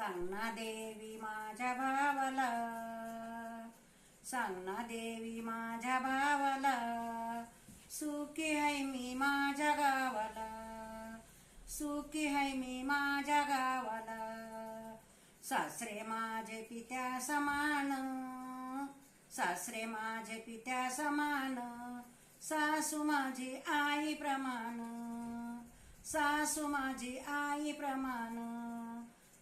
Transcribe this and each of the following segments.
सांग ना देवी माझ्या भावाला, सांग ना देवी माझ्या भावाला, सुखी आहे मी माझ्या गावाला, सुखी आहे मी माझ्या गावाला. सासरे माझे पित्या समान, सासरे माझे पित्या समान, सासू माझी आई प्रमाण, सासू माझी आई प्रमाण.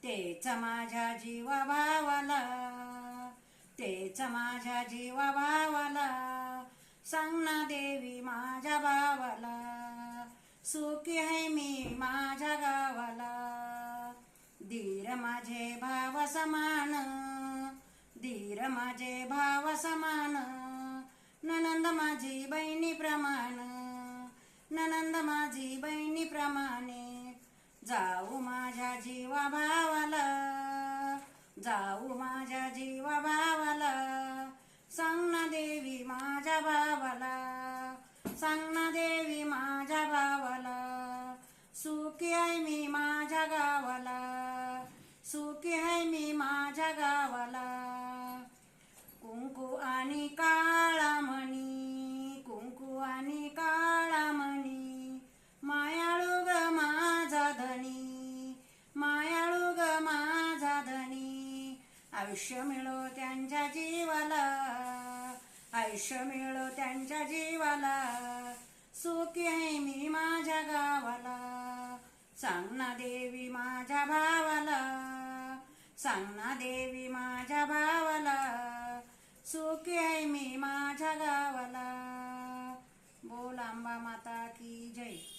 तेच माझ्या जीवा भावाला, तेच माझ्या जीवा भावाला, सांग ना देवी माझ्या भावाला, सुखी आहे मी माझ्या गावाला. धीर माझे भाव समान, धीर माझे भाव समान, ननंद माझी बहिणी प्रमाण, ननंद माझी बहिणी प्रमाणे. जाऊ माझ्या जीवा भावाला, जाऊ माझ्या जीवा भावाला, सांग ना देवी माझ्या भावाला, सांग ना देवी माझ्या भावाला, सुखी आहे मी माझ्या गावाला, सुखी आहे मी माझ्या गावाला. कुंकू आणि काळा मणी, कुंकू आणि काळा मणी, मायाळू ग माझा धनी, मायाळू ग माझा धनी. आयुष्य मिळो त्यांच्या जीवाला, आयुष्य मिळो त्यांच्या जीवाला, सुखी आहे मी माझ्या गावाला. सांग ना देवी माझ्या भावाला, सांग ना देवी माझ्या भावाला, सुखी आहे मी माझ्या गावाला. बोल अंबा माता की जय.